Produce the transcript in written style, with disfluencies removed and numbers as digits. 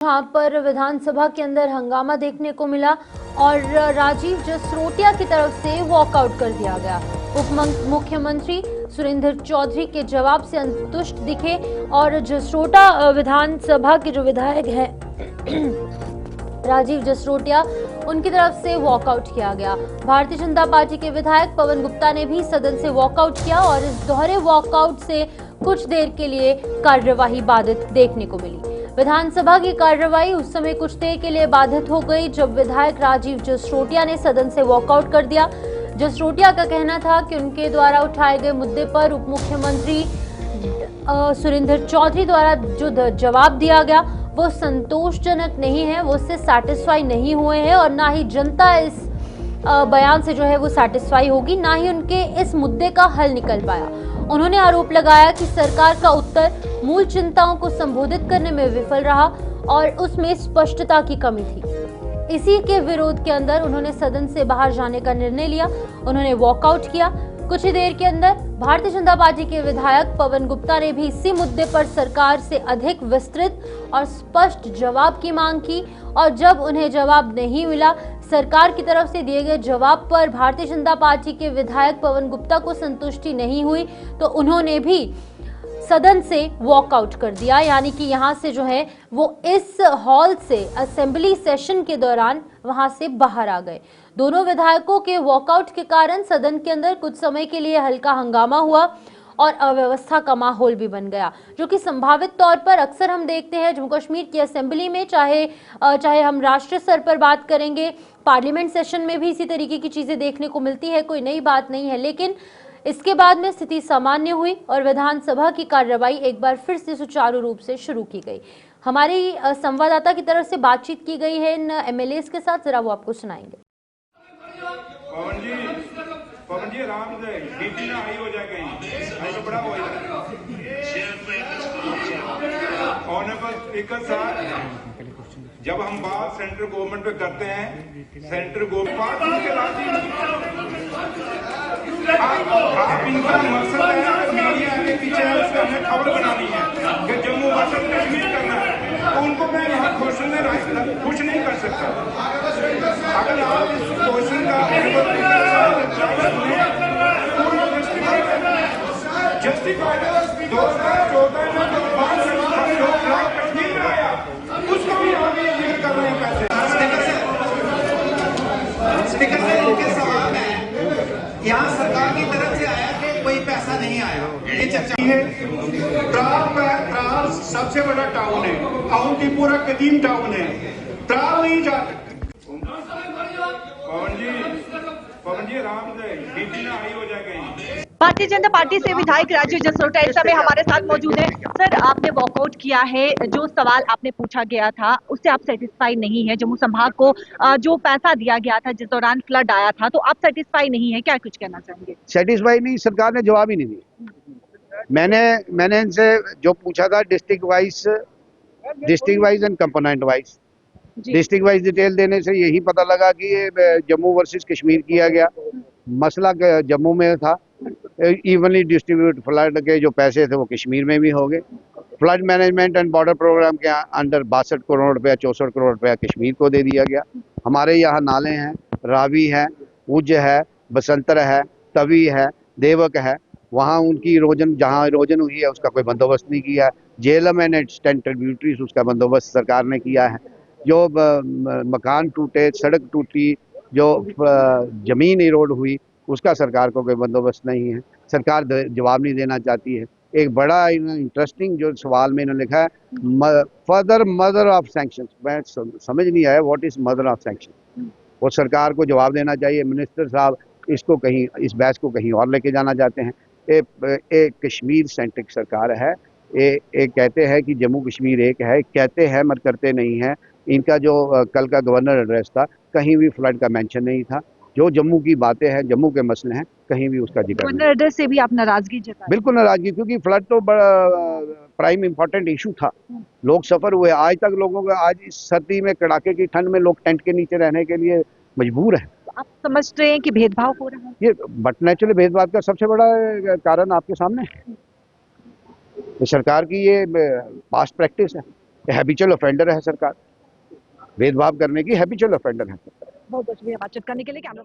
जहां पर विधानसभा के अंदर हंगामा देखने को मिला और राजीव जसरोटिया की तरफ से वॉकआउट कर दिया गया। उप मुख्यमंत्री सुरेंद्र चौधरी के जवाब से संतुष्ट दिखे और जसरोटा विधानसभा के जो विधायक हैं राजीव जसरोटिया, उनकी तरफ से वॉकआउट किया गया। भारतीय जनता पार्टी के विधायक पवन गुप्ता ने भी सदन से वॉकआउट किया और इस दोहरे वॉकआउट से कुछ देर के लिए कार्यवाही बाधित देखने को मिली। विधानसभा की कार्यवाही उस समय कुछ देर के लिए बाधित हो गई जब विधायक राजीव जसरोटिया ने सदन से वॉकआउट कर दिया। जसरोटिया का कहना था कि उनके द्वारा उठाए गए मुद्दे पर उप मुख्यमंत्री सुरेंद्र चौधरी द्वारा जो जवाब दिया गया वो संतोषजनक नहीं है, वो उससे सैटिस्फाई नहीं हुए हैं और ना ही जनता इस बयान से जो है वो सैटिस्फाई होगी, ना ही उनके इस मुद्दे का हल निकल पाया। उन्होंने आरोप लगाया कि सरकार का उत्तर मूल चिंताओं को संबोधित करने में विफल रहा और उसमें स्पष्टता की कमी थी। इसी के विरोध के अंदर उन्होंने सदन से बाहर जाने का निर्णय लिया। उन्होंने वॉकआउट किया। कुछ ही देर के अंदर भारतीय जनता पार्टी के विधायक पवन गुप्ता ने भी इसी मुद्दे पर सरकार से अधिक विस्तृत और स्पष्ट जवाब की मांग की और जब उन्हें जवाब नहीं मिला, सरकार की तरफ से दिए गए जवाब पर भारतीय जनता पार्टी के विधायक पवन गुप्ता को संतुष्टि नहीं हुई तो उन्होंने भी सदन से वॉकआउट कर दिया। यानी कि यहाँ से जो है वो इस हॉल से असेंबली सेशन के दौरान वहां से बाहर आ गए। दोनों विधायकों के वॉकआउट के कारण सदन के अंदर कुछ समय के लिए हल्का हंगामा हुआ और अव्यवस्था का माहौल भी बन गया, जो कि संभावित तौर पर अक्सर हम देखते हैं जम्मू कश्मीर की असेंबली में, चाहे हम राष्ट्रीय स्तर पर बात करेंगे, पार्लियामेंट सेशन में भी इसी तरीके की चीजें देखने को मिलती है। कोई नई बात नहीं है, लेकिन इसके बाद में स्थिति सामान्य हुई और विधानसभा की कार्यवाही एक बार फिर से सुचारू रूप से शुरू की गई। हमारी संवाददाता की तरफ से बातचीत की गई है इन एमएलएस के साथ, जरा वो आपको सुनाएंगे। पवन जी आराम से डीपी ना आई हो जाएगी, आई तो बड़ा हो जाएगा। ऑनरेबल स्पीकर साहब, जब हम बात सेंट्रल गवर्नमेंट पे करते हैं, सेंट्रल गवर्नमेंट के आप इनका मकसद है मीडिया के पीछे उसका हमें खबर बनानी है कि जम्मू कश्मीर करना है, तो उनको मैं यहाँ क्वेश्चन में कुछ नहीं कर सकता। अगर आप इस क्वेश्चन का जस्टिफाइड 2014 में जो कश्मीर में आया उसको भी आगे जिक्र कर रहे हैं। पैसे स्पीकर साहब, इनके सवाल है, यहाँ सरकार की तरफ से आया कि कोई पैसा नहीं आया, ये चर्चा है। त्राल सबसे बड़ा टाउन है, अवंतीपुरा कदीम टाउन है, त्राल नहीं जाता। पवन जी आराम से डीपी ना आई हो जाएगी। भारतीय जनता पार्टी से विधायक राजीव जसरोटिया इस समय हमारे साथ मौजूद है। सर, आपने वॉकआउट किया है, जो सवाल आपने पूछा गया था उससे आप सेटिस्फाई नहीं है। जम्मू संभाग को जो पैसा दिया गया था जिस दौरान फ्लड आया था, तो आप सेटिस्फाई नहीं है, क्या कुछ कहना चाहेंगे? सेटिस्फाई नहीं, सरकार ने जवाब ही नहीं दिया। मैंने इनसे जो पूछा था district wise and component wise, district wise detail देने से यही पता लगा कि ये जम्मू वर्सेस कश्मीर किया गया। मसला जम्मू में था, इवनली डिस्ट्रीब्यूट फ्लड के जो पैसे थे वो कश्मीर में भी हो गए। Flood management and border program के अंडर 62 करोड़ रुपया 64 करोड़ रुपया कश्मीर को दे दिया गया। हमारे यहाँ नाले हैं, रावी है, उज है, बसंतर है, तवी है, देवक है, वहाँ उनकी इरोजन, जहाँ इरोजन हुई है उसका कोई बंदोबस्त नहीं किया है। जेलम एंड इट्स 10 ट्रिब्यूटरीज, उसका बंदोबस्त सरकार ने किया है। जो मकान टूटे, सड़क टूटी, जो जमीन इरोड हुई, उसका सरकार को कोई बंदोबस्त नहीं है। सरकार जवाब नहीं देना चाहती है। एक बड़ा इंटरेस्टिंग जो सवाल में इन्होंने लिखा है, फर्दर मदर ऑफ सैंक्शंस। मैं समझ नहीं आया what is mother of sanction. वो सरकार को जवाब देना चाहिए। मिनिस्टर साहब इसको कहीं, इस बहस को कहीं और लेके जाना चाहते हैं। एक कश्मीर सेंट्रिक सरकार है। एक कहते हैं कि जम्मू कश्मीर एक है, कहते हैं मगर करते नहीं है। इनका जो कल का गवर्नर एड्रेस था, कहीं भी फ्लड का मेंशन नहीं था। जो जम्मू की बातें हैं, जम्मू के मसले हैं, कहीं भी उसका जिक्र नहीं। गवर्नर एड्रेस से भी आप नाराजगी जताई? बिल्कुल नाराजगी, क्योंकि फ्लड तो बड़ा प्राइम इम्पोर्टेंट इशू था। लोग सफर हुए। आज तक लोगों का, आज इस सर्दी में, कड़ाके की ठंड में लोग टेंट के नीचे रहने के लिए मजबूर है। आप समझ रहे हैं कि भेदभाव हो रहा है? ये बट नेचुरली भेदभाव का सबसे बड़ा कारण आपके सामने है। सरकार की ये पास्ट प्रैक्टिस है। हैबिचुअल ऑफेंडर है सरकार, भेदभाव करने की हैबिचुअल ऑफेंडर है सरकार। बहुत बहुत शुक्रिया बातचीत करने के लिए। कैमरा